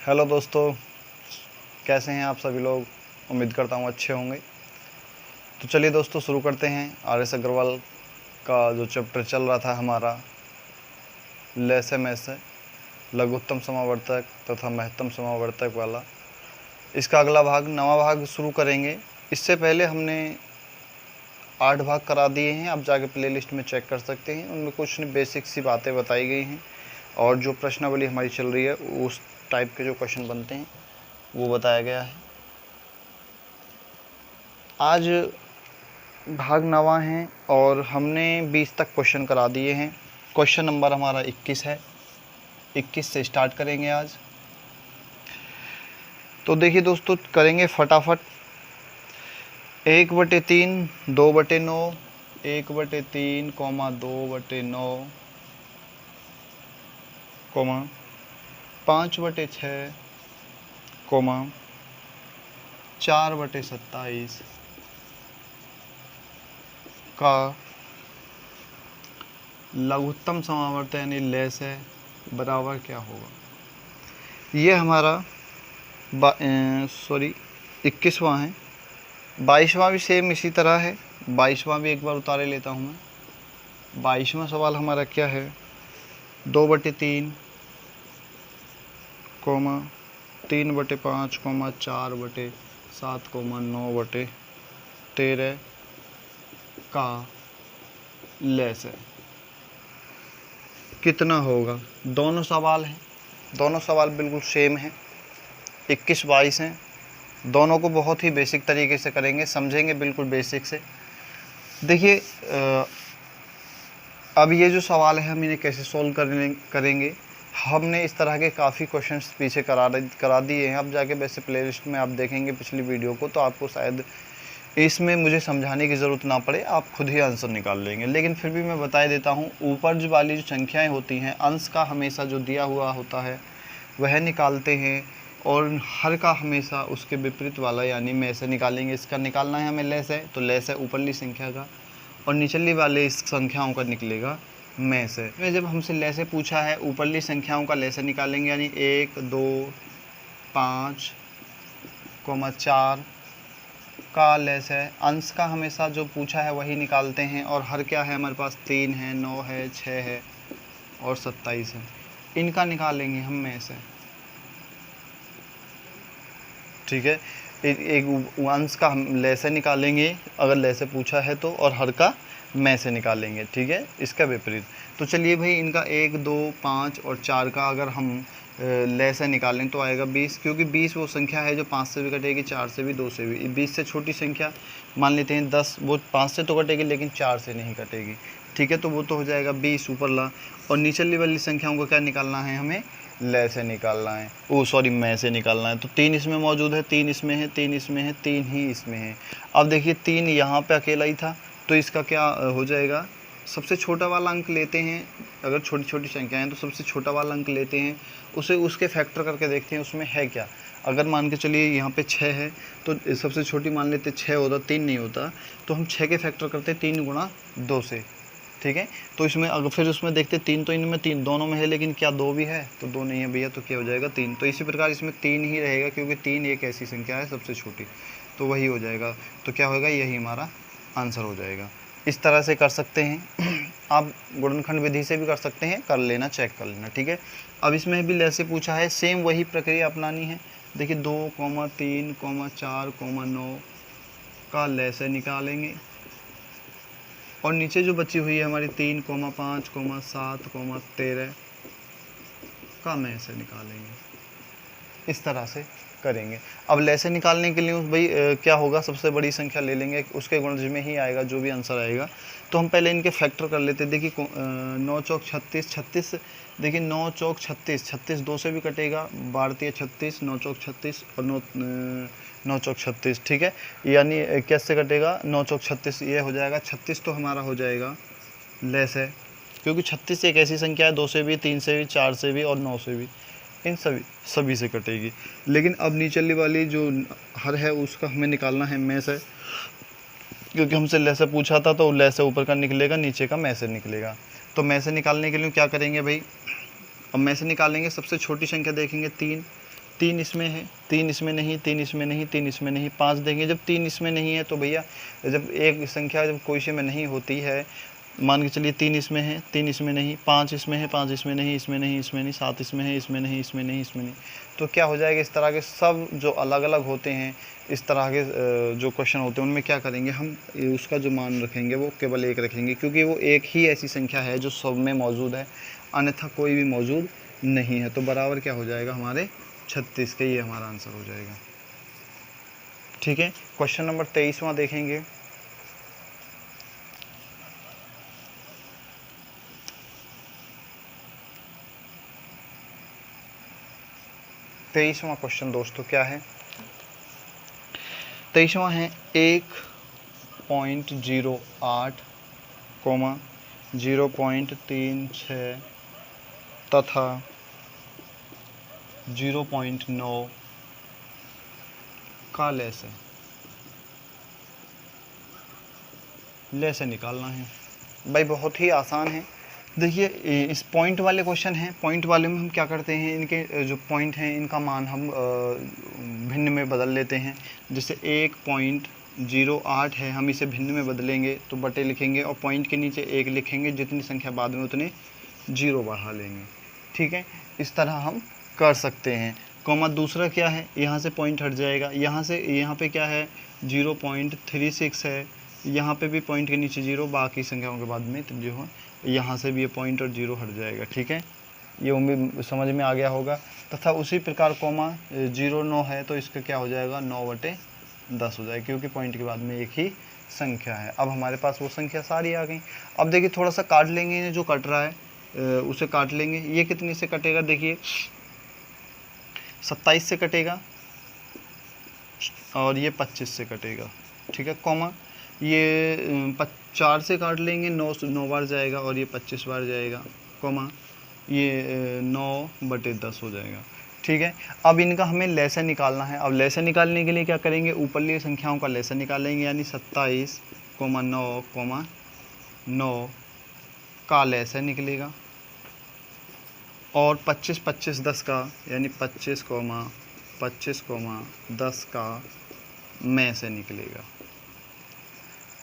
Hello दोस्तों, कैसे हैं आप सभी लोग। उम्मीद करता हूँ अच्छे होंगे। तो चलिए दोस्तों शुरू करते हैं। आर.एस. अग्रवाल का जो चैप्टर चल रहा था हमारा लैसे मैसे लघुत्तम समावर्तक तथा महत्तम समावर्तक वाला, इसका अगला भाग नवा भाग शुरू करेंगे। इससे पहले हमने 8 भाग करा दिए हैं, आप जाके प्लेलिस्ट में चेक कर सकते हैं। उनमें कुछ बेसिक सी बातें बताई गई हैं और जो प्रश्नावली हमारी चल रही है उस टाइप के जो क्वेश्चन बनते हैं वो बताया गया है। आज भाग नवा है और हमने 20 तक क्वेश्चन करा दिए हैं। क्वेश्चन नंबर हमारा 21 है। 21 से स्टार्ट करेंगे आज। तो देखिए दोस्तों, करेंगे फटाफट। 1/3 2/9 1/3 2/9 5/6 4/27 का लघुत्तम समावर्त यानी लेस है बराबर क्या होगा। ये हमारा 21वां है। 22वां भी सेम इसी तरह है। 22वां भी एक बार उतारे लेता हूँ मैं। 22वां सवाल हमारा क्या है, 2/3 3/5 4/7 9/13 का लेस है कितना होगा। दोनों सवाल हैं, दोनों सवाल बिल्कुल सेम हैं, 21-22 हैं। दोनों को बहुत ही बेसिक तरीके से करेंगे, समझेंगे बिल्कुल बेसिक से। देखिए अब ये जो सवाल है हम इन्हें कैसे सॉल्व करेंगे। हमने इस तरह के काफ़ी क्वेश्चंस पीछे करा दिए हैं। अब जाके वैसे प्लेलिस्ट में आप देखेंगे पिछली वीडियो को तो आपको शायद इसमें मुझे समझाने की ज़रूरत ना पड़े, आप खुद ही आंसर निकाल लेंगे। लेकिन फिर भी मैं बता देता हूँ, ऊपर जो वाली जो संख्याएं होती हैं, अंश का हमेशा जो दिया हुआ होता है वह निकालते हैं और हर का हमेशा उसके विपरीत वाला यानी में से निकालेंगे। इसका निकालना है हमें लेस है तो लेस है ऊपरली संख्या का और निचली वाले इस संख्याओं का निकलेगा में से। जब हमसे लेसे पूछा है ऊपरली संख्याओं का लेसे निकालेंगे यानी 1 2 5 4 का लेस है। अंश का हमेशा जो पूछा है वही निकालते हैं और हर क्या है हमारे पास 3 है 9 है 6 है और 27 है। इनका निकालेंगे हम में से, ठीक है। एक अंश का हम लेसे निकालेंगे अगर लेसे पूछा है तो, और हर का में से निकालेंगे, ठीक है, इसका विपरीत। तो चलिए भाई, इनका 1 2 5 और 4 का अगर हम लेसे निकालें तो आएगा 20, क्योंकि 20 वो संख्या है जो 5 से भी कटेगी, 4 से भी, 2 से भी। 20 से छोटी संख्या मान लेते हैं 10, वो 5 से तो कटेगी लेकिन 4 से नहीं कटेगी, ठीक है। तो वो तो हो जाएगा 20 ऊपरला। और निचली वाली संख्याओं को क्या निकालना है हमें, ले से निकालना है, में से निकालना है। तो 3 इसमें मौजूद है, 3 इसमें है, 3 इसमें है, 3 ही इसमें है। अब देखिए 3 यहाँ पे अकेला ही था तो इसका क्या हो जाएगा, सबसे छोटा वाला अंक लेते हैं। अगर छोटी छोटी संख्याएं हैं तो सबसे छोटा वाला अंक लेते हैं, उसे उसके फैक्टर करके देखते हैं उसमें है क्या। अगर मान के चलिए यहाँ पे 6 है तो सबसे छोटी मान लेते 6 होता, 3 नहीं होता, तो हम 6 के फैक्टर करते 3 गुणा 2 से, ठीक है। तो इसमें अगर फिर उसमें देखते 3 तो इनमें 3 दोनों में है लेकिन क्या 2 भी है, तो 2 नहीं है भैया, तो क्या हो जाएगा 3। तो इसी प्रकार इसमें 3 ही रहेगा क्योंकि 3 एक ऐसी संख्या है सबसे छोटी, तो वही हो जाएगा। तो क्या होगा, यही हमारा आंसर हो जाएगा। इस तरह से कर सकते हैं आप गुणनखंड विधि से भी कर सकते हैं, कर लेना, चेक कर लेना, ठीक है। अब इसमें भी लेसे पूछा है, सेम वही प्रक्रिया अपनानी है। देखिए 2 3 4 9 का लेसे निकालेंगे और नीचे जो बची हुई है हमारी 3 5 7 13 का में से निकालेंगे। इस तरह से करेंगे। अब लेसे निकालने के लिए भाई क्या होगा, सबसे बड़ी संख्या ले लेंगे, उसके गुणज में ही आएगा जो भी आंसर आएगा। तो हम पहले इनके फैक्टर कर लेते हैं। देखिए 9 चौक 36 36, देखिए 9 चौक 36 36 2 से भी कटेगा, 12 36 9 चौक 36 और 9 चौक 36, ठीक है। यानी कैसे कटेगा, 9 चौक 36 ये हो जाएगा 36, तो हमारा हो जाएगा लेस है, क्योंकि 36 एक ऐसी संख्या है 2 से भी, 3 से भी, 4 से भी और 9 से भी, इन सभी से कटेगी। लेकिन अब नीचली वाली जो हर है उसका हमें निकालना है में से, क्योंकि हमसे लेसे पूछा था तो लेसे ऊपर का निकलेगा, नीचे का में से निकलेगा। तो में से निकालने के लिए क्या करेंगे भाई, अब में से निकालेंगे, सबसे छोटी संख्या देखेंगे 3, 3 इसमें है, 3 इसमें नहीं, 3 इसमें नहीं, 3 इसमें नहीं, 5 देंगे। जब 3 इसमें नहीं है तो भैया जब एक संख्या जब कोई से में नहीं होती है, मान के चलिए 3 इसमें है, 3 इसमें नहीं, 5 इसमें है, 5 इसमें नहीं, इसमें नहीं, इसमें नहीं, 7 इसमें है, इसमें नहीं, इसमें नहीं, इसमें नहीं, तो क्या हो जाएगा, इस तरह के सब जो अलग अलग होते हैं, इस तरह के जो क्वेश्चन होते हैं उनमें क्या करेंगे हम, उसका जो मान रखेंगे वो केवल 1 रखेंगे, क्योंकि वो एक ही ऐसी संख्या है जो सब में मौजूद है, अन्यथा कोई भी मौजूद नहीं है। तो बराबर क्या हो जाएगा हमारे 36 के, ये हमारा आंसर हो जाएगा। ठीक है, क्वेश्चन नंबर 23वां देखेंगे। तेईसवां क्वेश्चन दोस्तों क्या है, 23वां है 1.08, 0.36 तथा 0.9 का लेसे निकालना है। भाई बहुत ही आसान है। देखिए इस पॉइंट वाले क्वेश्चन हैं, पॉइंट वाले में हम क्या करते हैं, इनके जो पॉइंट हैं इनका मान हम भिन्न में बदल लेते हैं। जैसे 1.08 है, हम इसे भिन्न में बदलेंगे तो बटे लिखेंगे और पॉइंट के नीचे 1 लिखेंगे, जितनी संख्या बाद में उतने 0 बढ़ा लेंगे। ठीक है, इस तरह हम कर सकते हैं। कॉमा दूसरा क्या है, यहाँ से पॉइंट हट जाएगा, यहाँ से यहाँ पे क्या है 0.36 है, यहाँ पे भी पॉइंट के नीचे 0, बाकी संख्याओं के बाद में जो है यहाँ से भी ये पॉइंट और 0 हट जाएगा। ठीक है, ये उम्मीद समझ में आ गया होगा। तथा उसी प्रकार कॉमा 0.9 है तो इसका क्या हो जाएगा 9/10 हो जाएगा, क्योंकि पॉइंट के बाद में एक ही संख्या है। अब हमारे पास वो संख्या सारी आ गई। अब देखिए थोड़ा सा काट लेंगे, जो कट रहा है उसे काट लेंगे। ये कितनी से कटेगा, देखिए 27 से कटेगा और ये 25 से कटेगा। ठीक है, कॉमा ये 4 से काट लेंगे, 9 बार जाएगा और ये 25 बार जाएगा, कॉमा ये 9/10 हो जाएगा। ठीक है, अब इनका हमें लेसन निकालना है। अब लेसन निकालने के लिए क्या करेंगे, ऊपरली संख्याओं का लेसन निकालेंगे, यानी 27,9 का लेसन निकलेगा और 25 का, यानी 25,10 का में से निकलेगा।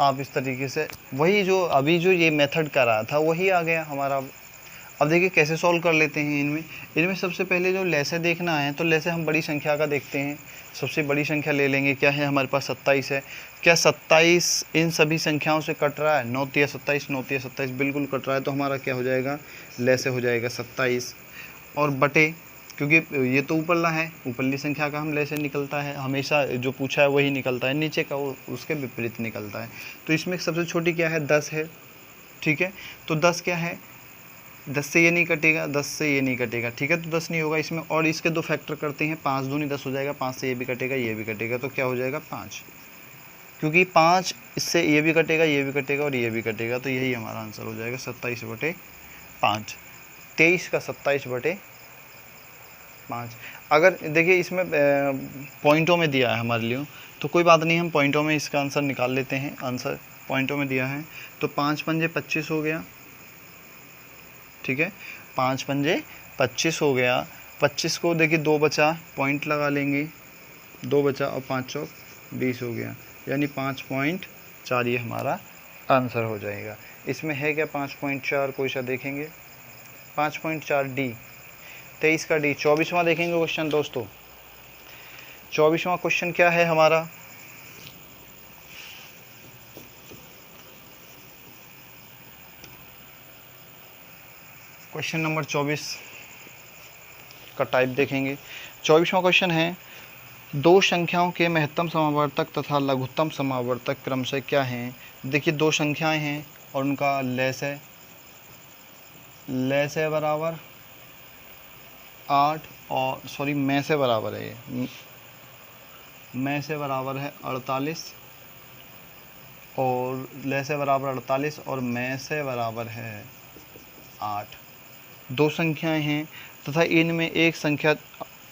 आप इस तरीके से वही जो अभी जो ये मेथड कर रहा था वही आ गया हमारा। अब देखिए कैसे सॉल्व कर लेते हैं। इनमें सबसे पहले जो लेसे देखना है तो लेसे हम बड़ी संख्या का देखते हैं। सबसे बड़ी संख्या ले लेंगे, क्या है हमारे पास 27 है। क्या 27 इन सभी संख्याओं से कट रहा है, 9 तिया 27, 9 तिया 27 बिल्कुल कट रहा है, तो हमारा क्या हो जाएगा, लेसे हो जाएगा 27 और बटे, क्योंकि ये तो ऊपरला है, ऊपरली संख्या का हम लेसे निकलता है, हमेशा जो पूछा है वही निकलता है, नीचे का वो उसके विपरीत निकलता है। तो इसमें सबसे छोटी क्या है, 10 है। ठीक है, तो 10 क्या है, 10 से ये नहीं कटेगा, 10 से ये नहीं कटेगा। ठीक है, तो 10 नहीं होगा इसमें। और इसके 2 फैक्टर करते हैं, 5 दूनी 10 हो जाएगा, 5 से ये भी कटेगा, ये भी कटेगा, तो क्या हो जाएगा 5, क्योंकलि 5 इससे ये भी कटेगा, ये भी कटेगा और ये भी कटेगा, तो यही हमारा आंसर हो जाएगा 27/5। 23 का 27/5। अगर देखिए इसमें पॉइंटों में दिया है हमारे लिए, तो कोई बात नहीं, हम पॉइंटों में इसका आंसर निकाल लेते हैं। आंसर पॉइंटों में दिया है तो 5 पंजे 25 हो गया। ठीक है, 5 पंजे 25 हो गया। 25 को देखिए 2 बचा, पॉइंट लगा लेंगे, 2 बचा और 5 चौक 20 हो गया, यानी 5.4 ये हमारा आंसर हो जाएगा। इसमें है क्या 5.4, कोई सा देखेंगे, 5.4 डी, 23 का डी। 24वां देखेंगे क्वेश्चन दोस्तों। 24वां क्वेश्चन क्या है हमारा, क्वेश्चन नंबर 24 का टाइप देखेंगे। 24वां क्वेश्चन है, दो संख्याओं के महत्तम समावर्तक तथा लघुत्तम समावर्तक क्रमशः क्या हैं। देखिए 2 संख्याएं हैं और उनका लेस है बराबर 8 और सॉरी में से बराबर है, ये में से बराबर है 48 और ले से बराबर 48 और में से बराबर है 8। 2 संख्याएं हैं तथा इनमें एक संख्या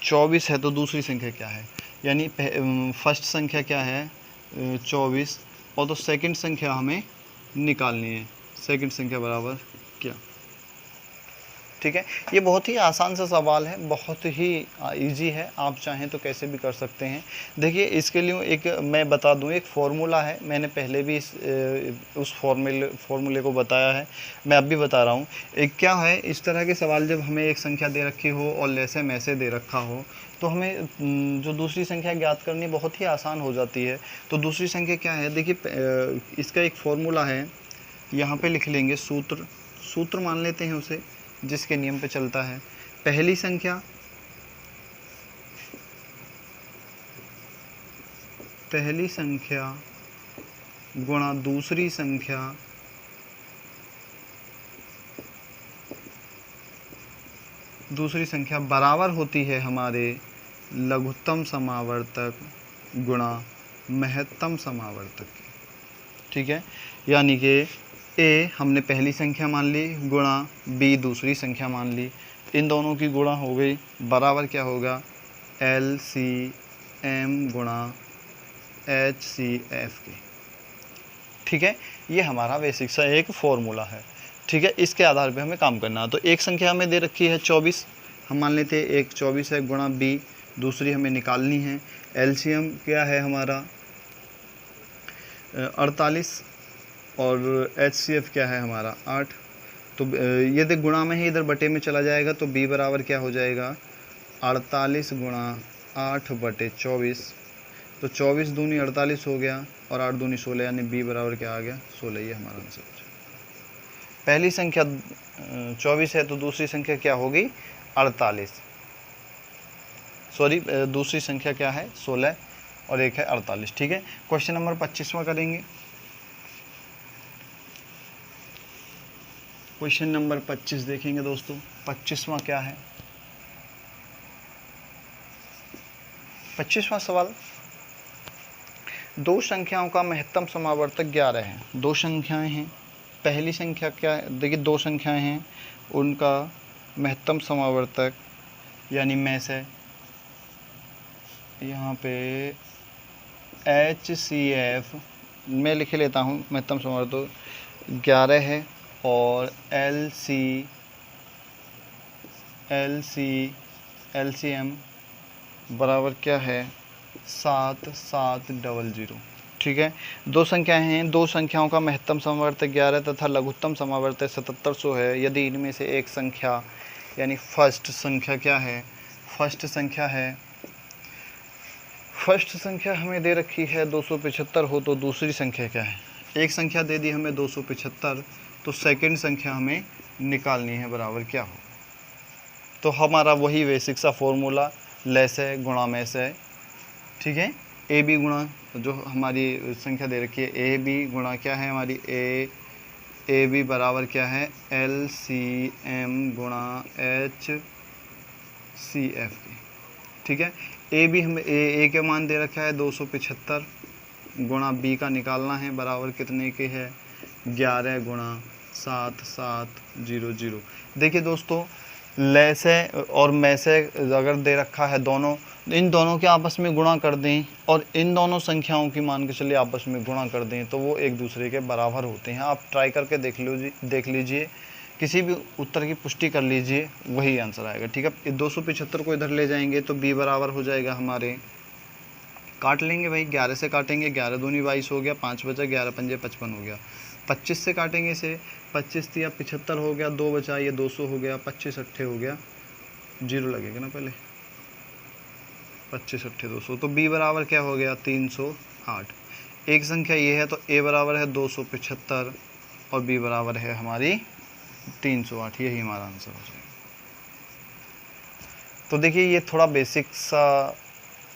24 है, तो दूसरी संख्या क्या है, यानी फर्स्ट संख्या क्या है 24 और तो सेकंड संख्या हमें निकालनी है। सेकंड संख्या बराबर क्या, ठीक है, ये बहुत ही आसान सा सवाल है, बहुत ही इजी है, आप चाहें तो कैसे भी कर सकते हैं। देखिए इसके लिए एक मैं बता दूं, एक फार्मूला है, मैंने पहले भी उस फार्मूले को बताया है, मैं अब भी बता रहा हूं। एक क्या है, इस तरह के सवाल जब हमें एक संख्या दे रखी हो और लैसे मैसे दे रखा हो, तो हमें जो दूसरी संख्या ज्ञात करनी बहुत ही आसान हो जाती है। तो दूसरी संख्या क्या है, देखिए इसका एक फार्मूला है, यहाँ पे लिख लेंगे, सूत्र मान लेते हैं उसे, जिसके नियम पे चलता है। पहली संख्या गुणा दूसरी संख्या बराबर होती है हमारे लघुत्तम समावर्तक गुणा महत्तम समावर्तक की। ठीक है, यानी कि ए हमने पहली संख्या मान ली गुणा बी दूसरी संख्या मान ली, इन दोनों की गुणा हो गई, बराबर क्या होगा, LCM गुणा HCF की। ठीक है, ये हमारा बेसिक सा एक फॉर्मूला है। ठीक है, इसके आधार पे हमें काम करना है। तो एक संख्या हमें दे रखी है 24, हम मान लेते हैं एक 24 है, गुणा बी दूसरी हमें निकालनी है। LCM क्या है हमारा 48 और HCF क्या है हमारा 8। तो ये देख गुणा में ही इधर बटे में चला जाएगा, तो b बराबर क्या हो जाएगा 48 गुणा 8/24। तो 24 दूनी 48 हो गया और 8 दूनी 16, यानी b बराबर क्या आ गया 16। ये हमारा आंसर हो जाएगा। पहली संख्या 24 है तो दूसरी संख्या क्या होगी 48, सॉरी दूसरी संख्या क्या है 16 और एक है 48। ठीक है, क्वेश्चन नंबर 25वां करेंगे। क्वेश्चन नंबर 25 देखेंगे दोस्तों। 25वां क्या है, 25वां सवाल, दो संख्याओं का महत्तम समावर्तक 11 है। दो संख्याएं हैं, पहली संख्या क्या है, देखिए दो संख्याएं हैं, उनका महत्तम समावर्तक यानी में से यहाँ पे HCF मैं लिख लेता हूँ, महत्तम समावर्तक 11 है और LCM बराबर क्या है 7700। ठीक है, दो संख्याएं हैं, दो संख्याओं का महत्तम समावर्तक 11 तथा लघुत्तम समावर्तक 7700 है। यदि इनमें से एक संख्या यानी फर्स्ट संख्या क्या है, फर्स्ट संख्या हमें दे रखी है 275 हो, तो दूसरी संख्या क्या है, एक संख्या दे दी हमें 275, तो सेकंड संख्या हमें निकालनी है, बराबर क्या हो। तो हमारा वही बेसिक सा फॉर्मूला लैसे गुणा में से। ठीक है, ए बी गुणा जो हमारी संख्या दे रखी है, ए बी गुणा क्या है हमारी ए बी बराबर क्या है LCM गुणा HCF की। ठीक है, ए बी हमें ए के मान दे रखा है 275 गुणा बी का निकालना है, बराबर कितने के है 11 गुणा 7700। देखिए दोस्तों, लैसे और मैसे अगर दे रखा है दोनों, इन दोनों के आपस में गुणा कर दें और इन दोनों संख्याओं की मान के चलिए आपस में गुणा कर दें, तो वो एक दूसरे के बराबर होते हैं। आप ट्राई करके देख लीजिए, किसी भी उत्तर की पुष्टि कर लीजिए, वही आंसर आएगा। ठीक है, 275 को इधर ले जाएंगे तो b बराबर हो जाएगा हमारे, काट लेंगे भाई, 11 से काटेंगे, 11 दूनी 22 हो गया, 5 बचा, 11 पंजे 55 हो गया। 25 से काटेंगे इसे, 25 या 75 हो गया, 2 बचा, ये 200 हो गया, 25 अट्ठे हो गया, 0 लगेगा ना पहले, 25 अट्ठे 200, तो b बराबर क्या हो गया 308। एक संख्या ये है तो a बराबर है 275 और b बराबर है हमारी 308, यही हमारा आंसर हो जाएगा। तो देखिए ये थोड़ा बेसिक सा,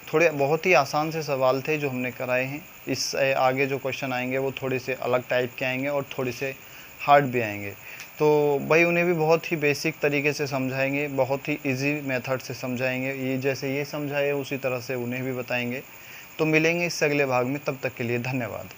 थोड़े बहुत ही आसान से सवाल थे जो हमने कराए हैं। इस आगे जो क्वेश्चन आएंगे वो थोड़े से अलग टाइप के आएंगे और थोड़े से हार्ड भी आएंगे, तो भाई उन्हें भी बहुत ही बेसिक तरीके से समझाएंगे, बहुत ही इजी मेथड से समझाएंगे। ये जैसे ये समझाए उसी तरह से उन्हें भी बताएंगे। तो मिलेंगे इससे अगले भाग में, तब तक के लिए धन्यवाद।